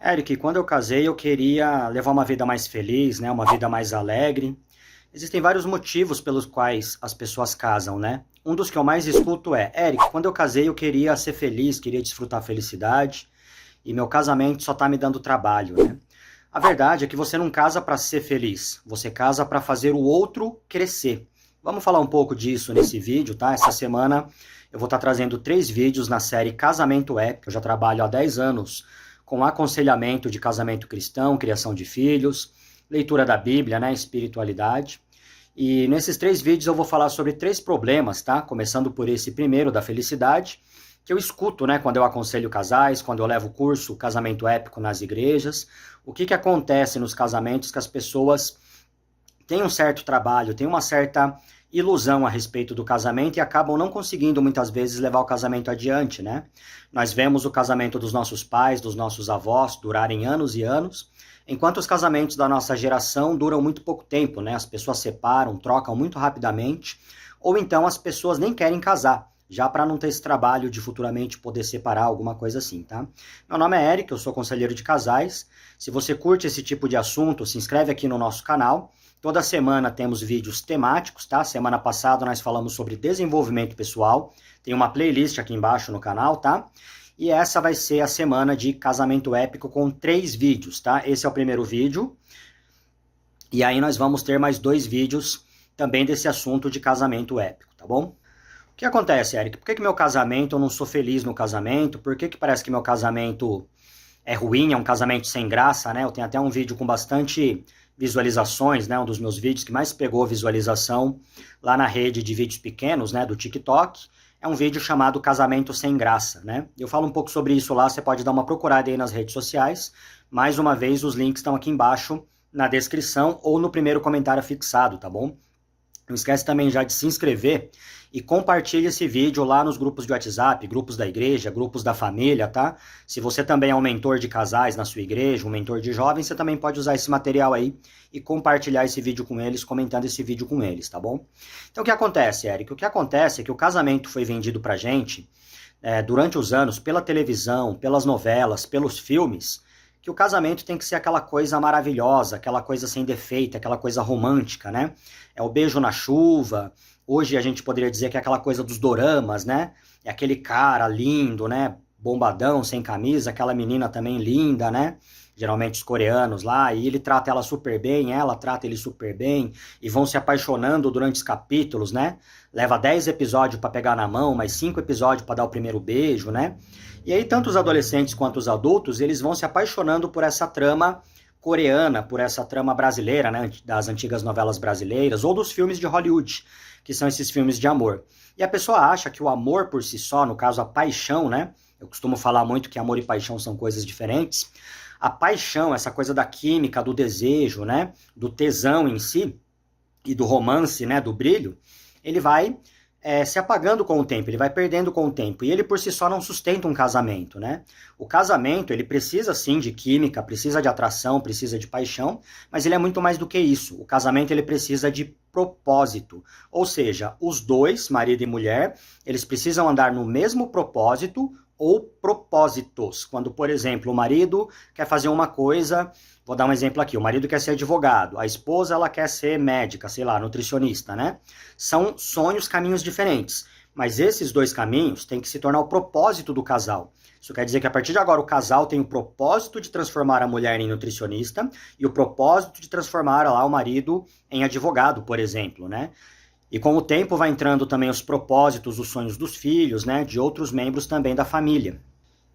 Eric, quando eu casei, eu queria levar uma vida mais feliz, né? Uma vida mais alegre. Existem vários motivos pelos quais as pessoas casam, né? Um dos que eu mais escuto é: Eric, quando eu casei, eu queria ser feliz, queria desfrutar a felicidade, e meu casamento só tá me dando trabalho, né? A verdade é que você não casa para ser feliz, você casa para fazer o outro crescer. Vamos falar um pouco disso nesse vídeo, tá? Essa semana eu vou estar trazendo 3 vídeos na série Casamento Épico. Eu já trabalho há 10 anos com aconselhamento de casamento cristão, criação de filhos, leitura da Bíblia, né, espiritualidade. E nesses 3 vídeos eu vou falar sobre 3 problemas, tá? Começando por esse primeiro, da felicidade, que eu escuto, né, quando eu aconselho casais, quando eu levo o curso Casamento Épico nas igrejas. O que acontece nos casamentos que as pessoas têm um certo trabalho, têm uma certa ilusão a respeito do casamento e acabam não conseguindo muitas vezes levar o casamento adiante, né? Nós vemos o casamento dos nossos pais, dos nossos avós durarem anos e anos, enquanto os casamentos da nossa geração duram muito pouco tempo, né? As pessoas separam, trocam muito rapidamente, ou então as pessoas nem querem casar, já para não ter esse trabalho de futuramente poder separar, alguma coisa assim, tá? Meu nome é Eric, eu sou conselheiro de casais. Se você curte esse tipo de assunto, se inscreve aqui no nosso canal. Toda semana temos vídeos temáticos, tá? Semana passada nós falamos sobre desenvolvimento pessoal. Tem uma playlist aqui embaixo no canal, tá? E essa vai ser a semana de casamento épico com 3 vídeos, tá? Esse é o primeiro vídeo. E aí nós vamos ter mais 2 vídeos também desse assunto de casamento épico, tá bom? O que acontece, Eric? Por que meu casamento, eu não sou feliz no casamento? Por que parece que meu casamento é ruim, é um casamento sem graça, né? Eu tenho até um vídeo com bastante visualizações, né? Um dos meus vídeos que mais pegou visualização lá na rede de vídeos pequenos, né? Do TikTok. É um vídeo chamado Casamento Sem Graça, né? Eu falo um pouco sobre isso lá, você pode dar uma procurada aí nas redes sociais. Mais uma vez, os links estão aqui embaixo na descrição ou no primeiro comentário fixado, tá bom? Não esquece também já de se inscrever e compartilhe esse vídeo lá nos grupos de WhatsApp, grupos da igreja, grupos da família, tá? Se você também é um mentor de casais na sua igreja, um mentor de jovens, você também pode usar esse material aí e compartilhar esse vídeo com eles, comentando esse vídeo com eles, tá bom? Então o que acontece, Eric? O que acontece é que o casamento foi vendido pra gente durante os anos pela televisão, pelas novelas, pelos filmes, que o casamento tem que ser aquela coisa maravilhosa, aquela coisa sem defeito, aquela coisa romântica, né? É o beijo na chuva. Hoje a gente poderia dizer que é aquela coisa dos doramas, né? É aquele cara lindo, né? Bombadão, sem camisa, aquela menina também linda, né? Geralmente os coreanos lá, e ele trata ela super bem, ela trata ele super bem, e vão se apaixonando durante os capítulos, né? Leva 10 episódios para pegar na mão, mais 5 episódios para dar o primeiro beijo, né? E aí tanto os adolescentes quanto os adultos, eles vão se apaixonando por essa trama coreana, por essa trama brasileira, né? Das antigas novelas brasileiras, ou dos filmes de Hollywood, que são esses filmes de amor. E a pessoa acha que o amor por si só, no caso a paixão, né? Eu costumo falar muito que amor e paixão são coisas diferentes. A paixão, essa coisa da química, do desejo, né? Do tesão em si e do romance, né? Do brilho, ele vai se apagando com o tempo, ele vai perdendo com o tempo. E ele por si só não sustenta um casamento, né? O casamento, ele precisa sim de química, precisa de atração, precisa de paixão, mas ele é muito mais do que isso. O casamento, ele precisa de propósito. Ou seja, os dois, marido e mulher, eles precisam andar no mesmo propósito ou propósitos. Quando, por exemplo, o marido quer fazer uma coisa, vou dar um exemplo aqui, o marido quer ser advogado, a esposa ela quer ser médica, sei lá, nutricionista, né? São sonhos, caminhos diferentes, mas esses 2 caminhos têm que se tornar o propósito do casal. Isso quer dizer que a partir de agora o casal tem o propósito de transformar a mulher em nutricionista e o propósito de transformar lá o marido em advogado, por exemplo, né? E com o tempo vai entrando também os propósitos, os sonhos dos filhos, né, de outros membros também da família.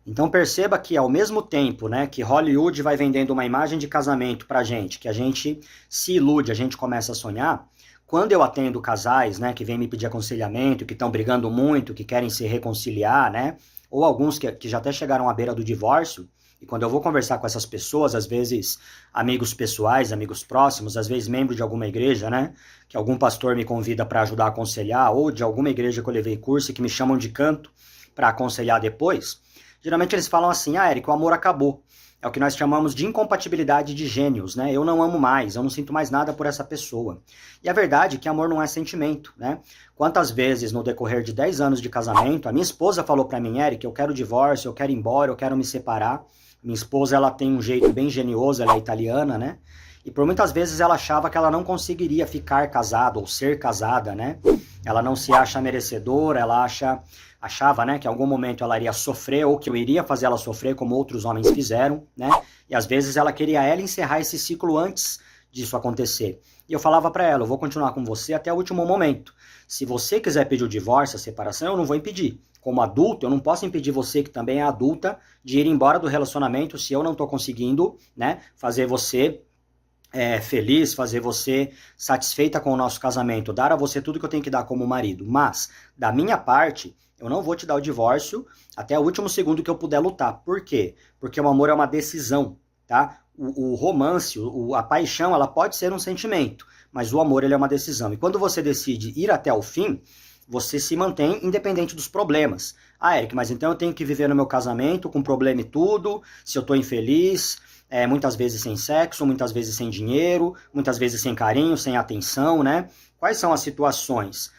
Então perceba que ao mesmo tempo, né, que Hollywood vai vendendo uma imagem de casamento pra gente, que a gente se ilude, a gente começa a sonhar, quando eu atendo casais, né, que vêm me pedir aconselhamento, que estão brigando muito, que querem se reconciliar, né, ou alguns que já até chegaram à beira do divórcio, e quando eu vou conversar com essas pessoas, às vezes amigos pessoais, amigos próximos, às vezes membro de alguma igreja, né? Que algum pastor me convida para ajudar a aconselhar, ou de alguma igreja que eu levei curso e que me chamam de canto para aconselhar depois. Geralmente eles falam assim: ah, Eric, o amor acabou. É o que nós chamamos de incompatibilidade de gênios, né? Eu não amo mais, eu não sinto mais nada por essa pessoa. E a verdade é que amor não é sentimento, né? Quantas vezes no decorrer de 10 anos de casamento, a minha esposa falou para mim: Eric, eu quero divórcio, eu quero ir embora, eu quero me separar. Minha esposa, ela tem um jeito bem genioso, ela é italiana, né? E por muitas vezes ela achava que ela não conseguiria ficar casada ou ser casada, né? Ela não se acha merecedora, ela achava, né, que em algum momento ela iria sofrer ou que eu iria fazer ela sofrer como outros homens fizeram, né? E às vezes ela queria encerrar esse ciclo antes disso acontecer. E eu falava para ela, eu vou continuar com você até o último momento. Se você quiser pedir o divórcio, a separação, eu não vou impedir. Como adulto, eu não posso impedir você, que também é adulta, de ir embora do relacionamento se eu não estou conseguindo, né, fazer você feliz, fazer você satisfeita com o nosso casamento, dar a você tudo que eu tenho que dar como marido. Mas, da minha parte, eu não vou te dar o divórcio até o último segundo que eu puder lutar. Por quê? Porque o amor é uma decisão, tá? O romance, a paixão, ela pode ser um sentimento, mas o amor, ele é uma decisão. E quando você decide ir até o fim, você se mantém independente dos problemas. Ah, Eric, mas então eu tenho que viver no meu casamento com problema e tudo, se eu tô infeliz, muitas vezes sem sexo, muitas vezes sem dinheiro, muitas vezes sem carinho, sem atenção, né? Quais são as situações?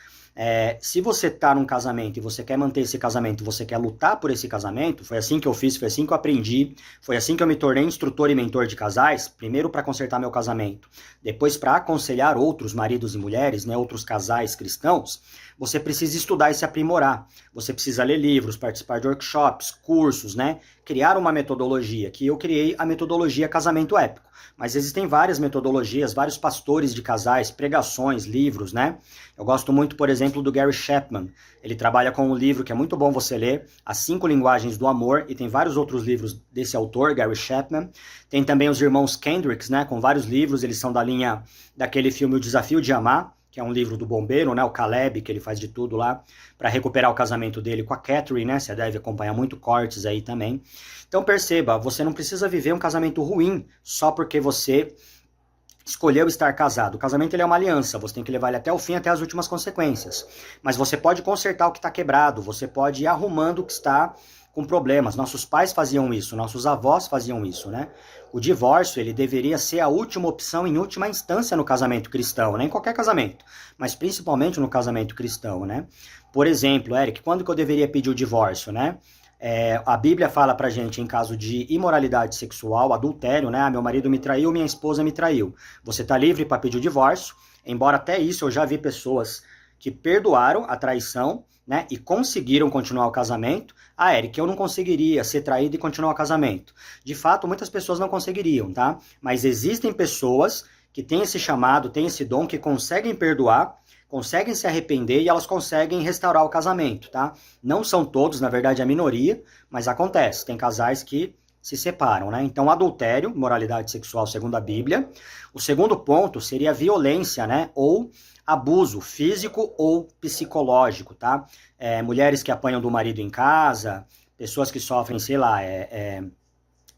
Se você tá num casamento e você quer manter esse casamento, você quer lutar por esse casamento, foi assim que eu fiz, foi assim que eu aprendi, foi assim que eu me tornei instrutor e mentor de casais, primeiro para consertar meu casamento, depois para aconselhar outros maridos e mulheres, né, outros casais cristãos. Você precisa estudar e se aprimorar, você precisa ler livros, participar de workshops, cursos, né, criar uma metodologia, que eu criei a metodologia Casamento Épico, mas existem várias metodologias, vários pastores de casais, pregações, livros, né? Eu gosto muito, por exemplo, do Gary Chapman. Ele trabalha com um livro que é muito bom você ler, As 5 Linguagens do Amor, e tem vários outros livros desse autor, Gary Chapman. Tem também os irmãos Kendricks, né, com vários livros, eles são da linha daquele filme O Desafio de Amar, que é um livro do bombeiro, né, o Caleb, que ele faz de tudo lá para recuperar o casamento dele com a Catherine, né, você deve acompanhar muito cortes aí também. Então perceba, você não precisa viver um casamento ruim só porque você escolheu estar casado. O casamento, ele é uma aliança, você tem que levar ele até o fim, até as últimas consequências. Mas você pode consertar o que está quebrado, você pode ir arrumando o que está com problemas. Nossos pais faziam isso, nossos avós faziam isso, né? O divórcio, ele deveria ser a última opção em última instância no casamento cristão, né? Em qualquer casamento, mas principalmente no casamento cristão, né? Por exemplo, Eric, quando que eu deveria pedir o divórcio, né? A Bíblia fala pra gente em caso de imoralidade sexual, adultério, né? Meu marido me traiu, minha esposa me traiu. Você tá livre para pedir o divórcio, embora até isso eu já vi pessoas que perdoaram a traição, né, e conseguiram continuar o casamento. Ah, Eric, eu não conseguiria ser traído e continuar o casamento. De fato, muitas pessoas não conseguiriam, tá? Mas existem pessoas que têm esse chamado, têm esse dom, que conseguem perdoar, conseguem se arrepender e elas conseguem restaurar o casamento, tá? Não são todos, na verdade, a minoria, mas acontece. Tem casais que se separam, né? Então, adultério, moralidade sexual segundo a Bíblia. O segundo ponto seria a violência, né? Ou abuso físico ou psicológico, tá? Mulheres que apanham do marido em casa, pessoas que sofrem, sei lá,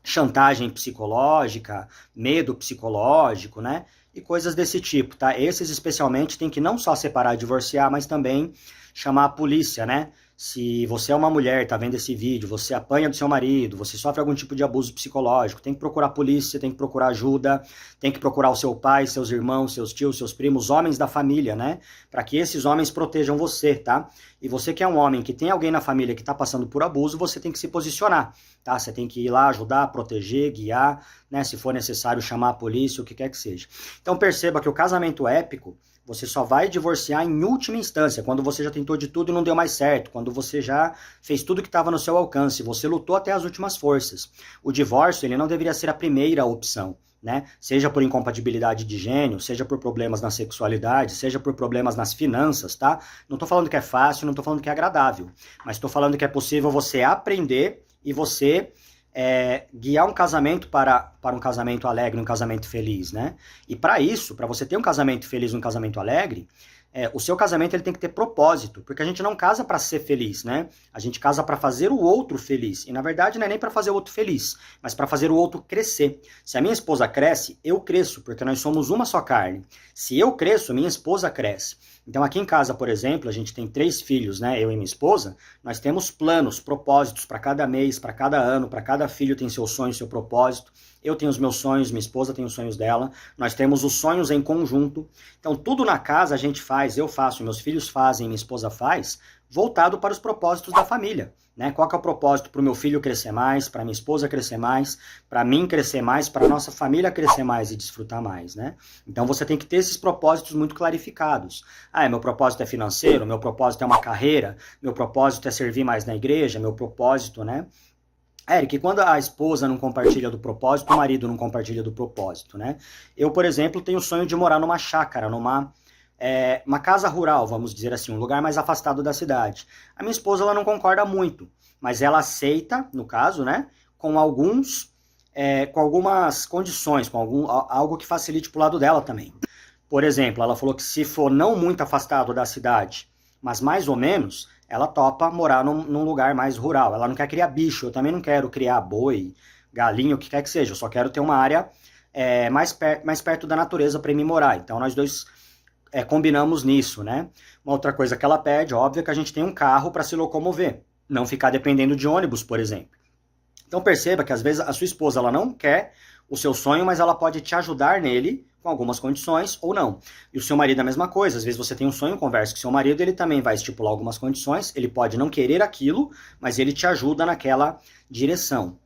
chantagem psicológica, medo psicológico, né? E coisas desse tipo, tá? Esses especialmente tem que não só separar e divorciar, mas também chamar a polícia, né? Se você é uma mulher, tá vendo esse vídeo, você apanha do seu marido, você sofre algum tipo de abuso psicológico, tem que procurar a polícia, tem que procurar ajuda, tem que procurar o seu pai, seus irmãos, seus tios, seus primos, homens da família, né? Para que esses homens protejam você, tá? E você que é um homem que tem alguém na família que tá passando por abuso, você tem que se posicionar, tá? Você tem que ir lá ajudar, proteger, guiar, né? Se for necessário chamar a polícia, o que quer que seja. Então perceba que o casamento épico, você só vai divorciar em última instância, quando você já tentou de tudo e não deu mais certo, quando você já fez tudo que estava no seu alcance, você lutou até as últimas forças. O divórcio, ele não deveria ser a primeira opção, né? Seja por incompatibilidade de gênio, seja por problemas na sexualidade, seja por problemas nas finanças, tá? Não estou falando que é fácil, não estou falando que é agradável, mas estou falando que é possível você aprender e você guiar um casamento para um casamento alegre, um casamento feliz, né? E para isso, para você ter um casamento feliz, um casamento alegre, o seu casamento ele tem que ter propósito, porque a gente não casa para ser feliz, né? A gente casa para fazer o outro feliz. E na verdade não é nem para fazer o outro feliz, mas para fazer o outro crescer. Se a minha esposa cresce, eu cresço, porque nós somos uma só carne. Se eu cresço, minha esposa cresce. Então aqui em casa, por exemplo, a gente tem 3 filhos, né? Eu e minha esposa, nós temos planos, propósitos para cada mês, para cada ano, para cada filho tem seu sonho, seu propósito. Eu tenho os meus sonhos, minha esposa tem os sonhos dela, nós temos os sonhos em conjunto. Então tudo na casa a gente faz, eu faço, meus filhos fazem, minha esposa faz, voltado para os propósitos da família. Né? Qual que é o propósito para o meu filho crescer mais, para minha esposa crescer mais, para mim crescer mais, para a nossa família crescer mais e desfrutar mais, né? Então você tem que ter esses propósitos muito clarificados. Meu propósito é financeiro, meu propósito é uma carreira, meu propósito é servir mais na igreja, meu propósito, né? Eric, quando a esposa não compartilha do propósito, o marido não compartilha do propósito, né? Eu, por exemplo, tenho o sonho de morar numa chácara, uma casa rural, vamos dizer assim, um lugar mais afastado da cidade. A minha esposa, ela não concorda muito, mas ela aceita, no caso, né, com algumas condições, algo que facilite pro lado dela também. Por exemplo, ela falou que se for não muito afastado da cidade, mas mais ou menos, ela topa morar num lugar mais rural. Ela não quer criar bicho, eu também não quero criar boi, galinha, o que quer que seja, eu só quero ter uma área mais perto da natureza para mim morar. Então nós dois combinamos nisso, né? Uma outra coisa que ela pede, óbvio, é que a gente tenha um carro para se locomover, não ficar dependendo de ônibus, por exemplo. Então perceba que às vezes a sua esposa ela não quer o seu sonho, mas ela pode te ajudar nele com algumas condições ou não. E o seu marido é a mesma coisa, às vezes você tem um sonho, conversa com o seu marido, ele também vai estipular algumas condições, ele pode não querer aquilo, mas ele te ajuda naquela direção.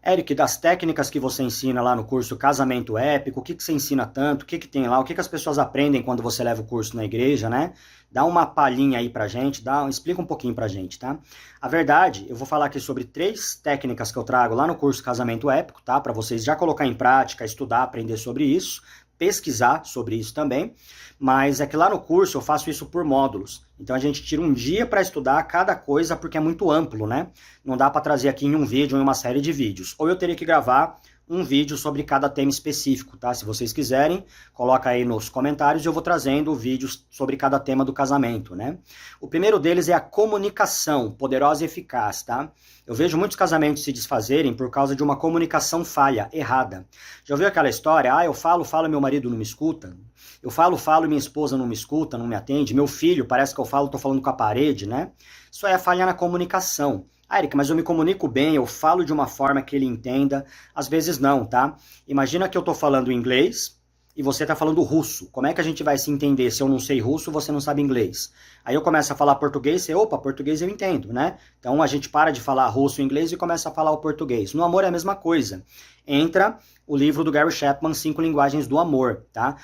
Eric, das técnicas que você ensina lá no curso Casamento Épico, o que você ensina tanto, o que tem lá, o que as pessoas aprendem quando você leva o curso na igreja, né? Dá uma palhinha aí pra gente, explica um pouquinho pra gente, tá? A verdade, eu vou falar aqui sobre 3 técnicas que eu trago lá no curso Casamento Épico, tá? Pra vocês já colocar em prática, estudar, aprender sobre isso, pesquisar sobre isso também, mas é que lá no curso eu faço isso por módulos. Então a gente tira um dia para estudar cada coisa porque é muito amplo, né? Não dá para trazer aqui em um vídeo ou em uma série de vídeos. Ou eu teria que gravar um vídeo sobre cada tema específico, tá? Se vocês quiserem, coloca aí nos comentários e eu vou trazendo vídeos sobre cada tema do casamento, né? O primeiro deles é a comunicação poderosa e eficaz, tá? Eu vejo muitos casamentos se desfazerem por causa de uma comunicação falha, errada. Já ouviu aquela história? Eu falo, meu marido não me escuta. Eu falo, e minha esposa não me escuta, não me atende. Meu filho, parece que eu falo, tô falando com a parede, né? Isso é falha na comunicação. Eric, mas eu me comunico bem, eu falo de uma forma que ele entenda. Às vezes não, tá? Imagina que eu tô falando inglês e você tá falando russo. Como é que a gente vai se entender se eu não sei russo, você não sabe inglês? Aí eu começo a falar português, português eu entendo, né? Então a gente para de falar russo e inglês e começa a falar o português. No amor é a mesma coisa. Entra o livro do Gary Chapman, 5 Linguagens do Amor, tá?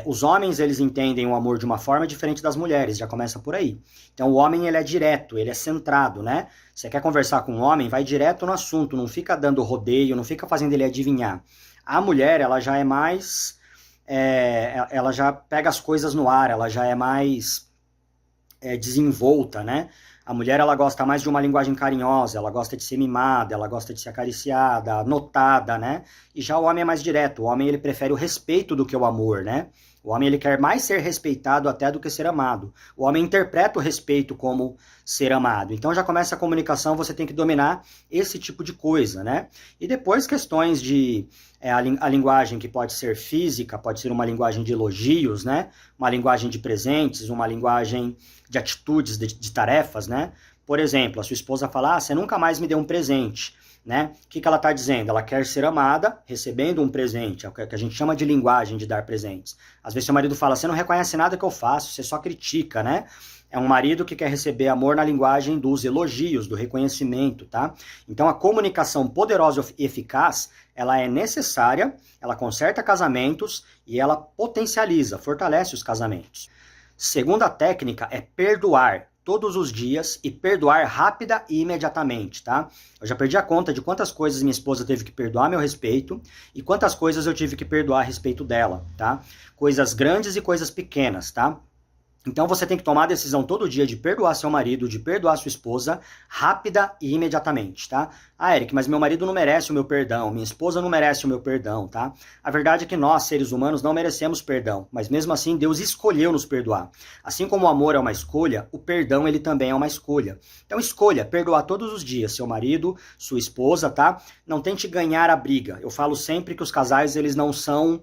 Os homens, eles entendem o amor de uma forma diferente das mulheres, já começa por aí. Então o homem, ele é direto, ele é centrado, né? Você quer conversar com um homem, vai direto no assunto, não fica dando rodeio, não fica fazendo ele adivinhar. A mulher, ela já é mais... ela já pega as coisas no ar, ela já é mais desenvolta, né? A mulher, ela gosta mais de uma linguagem carinhosa, ela gosta de ser mimada, ela gosta de ser acariciada, notada, né? E já o homem é mais direto, o homem, ele prefere o respeito do que o amor, né? O homem, ele quer mais ser respeitado até do que ser amado. O homem interpreta o respeito como ser amado. Então já começa a comunicação, você tem que dominar esse tipo de coisa, né? E depois questões de a linguagem que pode ser física, pode ser uma linguagem de elogios, né? Uma linguagem de presentes, uma linguagem de atitudes, de tarefas, né? Por exemplo, a sua esposa fala, você nunca mais me deu um presente, né? O que ela está dizendo? Ela quer ser amada recebendo um presente, é o que a gente chama de linguagem de dar presentes. Às vezes seu marido fala, você não reconhece nada que eu faço, você só critica, né? É um marido que quer receber amor na linguagem dos elogios, do reconhecimento, tá? Então a comunicação poderosa e eficaz, ela é necessária, ela conserta casamentos e ela potencializa, fortalece os casamentos. Segunda técnica é perdoar todos os dias e perdoar rápida e imediatamente, tá? Eu já perdi a conta de quantas coisas minha esposa teve que perdoar a meu respeito e quantas coisas eu tive que perdoar a respeito dela, tá? Coisas grandes e coisas pequenas, tá? Então você tem que tomar a decisão todo dia de perdoar seu marido, de perdoar sua esposa, rápida e imediatamente, tá? Eric, mas meu marido não merece o meu perdão, minha esposa não merece o meu perdão, tá? A verdade é que nós, seres humanos, não merecemos perdão, mas mesmo assim Deus escolheu nos perdoar. Assim como o amor é uma escolha, o perdão ele também é uma escolha. Então escolha perdoar todos os dias seu marido, sua esposa, tá? Não tente ganhar a briga. Eu falo sempre que os casais, eles não são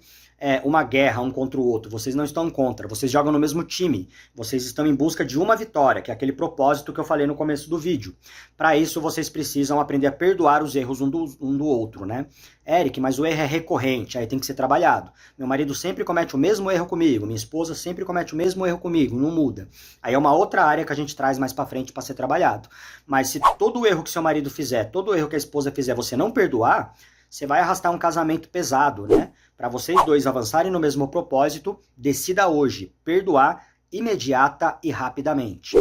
uma guerra um contra o outro, vocês não estão contra, vocês jogam no mesmo time, vocês estão em busca de uma vitória, que é aquele propósito que eu falei no começo do vídeo. Para isso, vocês precisam aprender a perdoar os erros um do outro, né? Eric, mas o erro é recorrente, aí tem que ser trabalhado. Meu marido sempre comete o mesmo erro comigo, minha esposa sempre comete o mesmo erro comigo, não muda. Aí é uma outra área que a gente traz mais para frente para ser trabalhado. Mas se todo erro que seu marido fizer, todo erro que a esposa fizer, você não perdoar, você vai arrastar um casamento pesado, né? Para vocês dois avançarem no mesmo propósito, decida hoje perdoar imediata e rapidamente.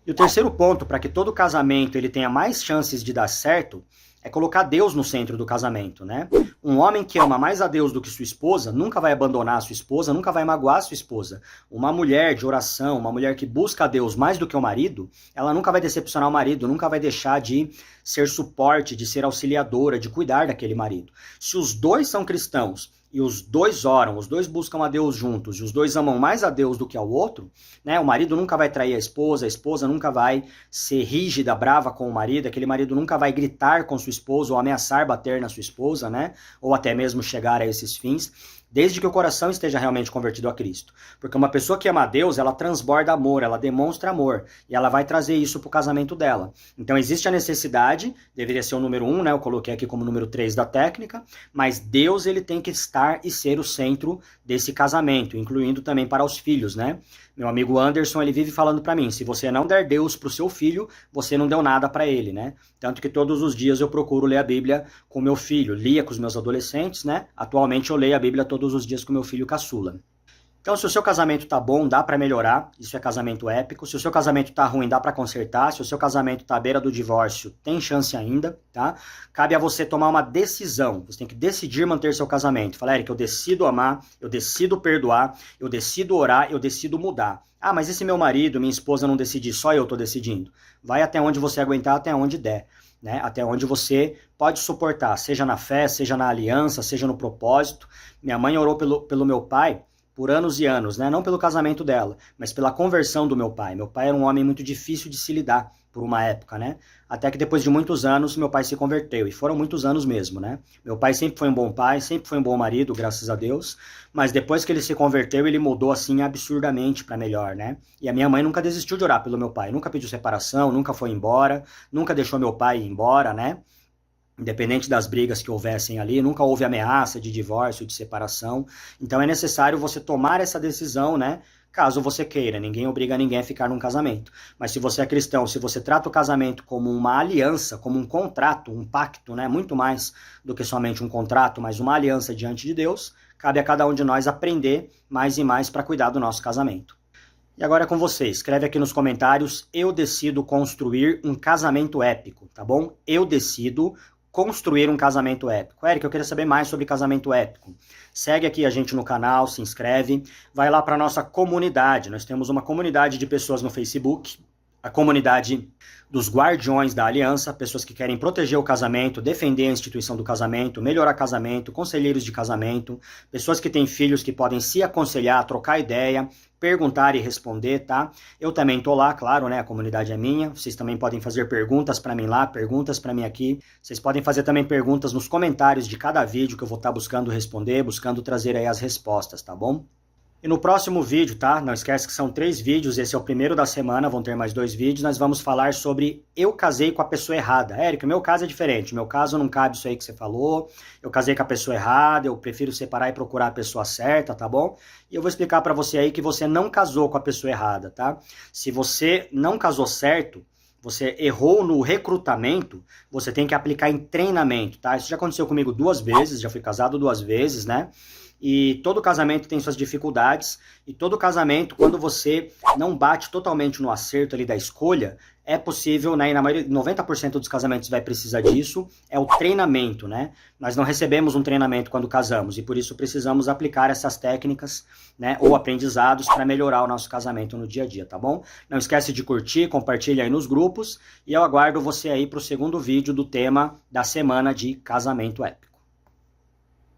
E o terceiro ponto, para que todo casamento ele tenha mais chances de dar certo, é colocar Deus no centro do casamento, né? Um homem que ama mais a Deus do que sua esposa nunca vai abandonar a sua esposa, nunca vai magoar a sua esposa. Uma mulher de oração, uma mulher que busca a Deus mais do que o marido, ela nunca vai decepcionar o marido, nunca vai deixar de ser suporte, de ser auxiliadora, de cuidar daquele marido. Se os dois são cristãos e os dois oram, os dois buscam a Deus juntos, e os dois amam mais a Deus do que ao outro, né? O marido nunca vai trair a esposa nunca vai ser rígida, brava com o marido, aquele marido nunca vai gritar com sua esposa ou ameaçar bater na sua esposa, né? Ou até mesmo chegar a esses fins, desde que o coração esteja realmente convertido a Cristo. Porque uma pessoa que ama a Deus, ela transborda amor, ela demonstra amor, e ela vai trazer isso para o casamento dela. Então existe a necessidade, deveria ser o número 1, né? Eu coloquei aqui como número 3 da técnica, mas Deus ele tem que estar e ser o centro desse casamento, incluindo também para os filhos, né? Meu amigo Anderson, ele vive falando para mim, se você não der Deus para o seu filho, você não deu nada para ele, né? Tanto que todos os dias eu procuro ler a Bíblia com meu filho, lia com os meus adolescentes, né? Atualmente eu leio a Bíblia todos os dias com meu filho caçula. Então, se o seu casamento tá bom, dá para melhorar, isso é casamento épico. Se o seu casamento tá ruim, dá para consertar. Se o seu casamento tá à beira do divórcio, tem chance ainda, tá? Cabe a você tomar uma decisão. Você tem que decidir manter seu casamento. Fala, Eric, eu decido amar, eu decido perdoar, eu decido orar, eu decido mudar. Ah, mas e se meu marido, minha esposa não decidir, só eu tô decidindo? Vai até onde você aguentar, até onde der, né? Até onde você pode suportar, seja na fé, seja na aliança, seja no propósito. Minha mãe orou pelo meu pai por anos e anos, né? Não pelo casamento dela, mas pela conversão do meu pai. Meu pai era um homem muito difícil de se lidar por uma época, né? Até que depois de muitos anos, meu pai se converteu, e foram muitos anos mesmo, né? Meu pai sempre foi um bom pai, sempre foi um bom marido, graças a Deus, mas depois que ele se converteu, ele mudou assim absurdamente para melhor, né? E a minha mãe nunca desistiu de orar pelo meu pai, nunca pediu separação, nunca foi embora, nunca deixou meu pai ir embora, né? Independente das brigas que houvessem ali, nunca houve ameaça de divórcio, de separação. Então é necessário você tomar essa decisão, né? Caso você queira, ninguém obriga ninguém a ficar num casamento. Mas se você é cristão, se você trata o casamento como uma aliança, como um contrato, um pacto, né? Muito mais do que somente um contrato, mas uma aliança diante de Deus, cabe a cada um de nós aprender mais e mais para cuidar do nosso casamento. E agora é com você, escreve aqui nos comentários, eu decido construir um casamento épico, tá bom? Eu decido construir um casamento épico. Eric, eu queria saber mais sobre casamento épico. Segue aqui a gente no canal, se inscreve, vai lá para a nossa comunidade. Nós temos uma comunidade de pessoas no Facebook, a comunidade dos guardiões da aliança, pessoas que querem proteger o casamento, defender a instituição do casamento, melhorar casamento, conselheiros de casamento, pessoas que têm filhos que podem se aconselhar, trocar ideia, perguntar e responder, tá? Eu também tô lá, claro, né? A comunidade é minha. Vocês também podem fazer perguntas para mim lá, perguntas para mim aqui. Vocês podem fazer também perguntas nos comentários de cada vídeo que eu vou estar buscando responder, buscando trazer aí as respostas, tá bom? E no próximo vídeo, tá? Não esquece que são 3 vídeos, esse é o primeiro da semana, vão ter mais 2 vídeos, nós vamos falar sobre eu casei com a pessoa errada. Érico, o meu caso é diferente, o meu caso não cabe isso aí que você falou, eu casei com a pessoa errada, eu prefiro separar e procurar a pessoa certa, tá bom? E eu vou explicar pra você aí que você não casou com a pessoa errada, tá? Se você não casou certo, você errou no recrutamento, você tem que aplicar em treinamento, tá? Isso já aconteceu comigo 2 vezes, já fui casado 2 vezes, né? E todo casamento tem suas dificuldades, e todo casamento, quando você não bate totalmente no acerto ali da escolha, é possível, né, e na maioria, 90% dos casamentos vai precisar disso, é o treinamento, né? Nós não recebemos um treinamento quando casamos, e por isso precisamos aplicar essas técnicas, né, ou aprendizados para melhorar o nosso casamento no dia a dia, tá bom? Não esquece de curtir, compartilha aí nos grupos, e eu aguardo você aí para o segundo vídeo do tema da semana de casamento épico.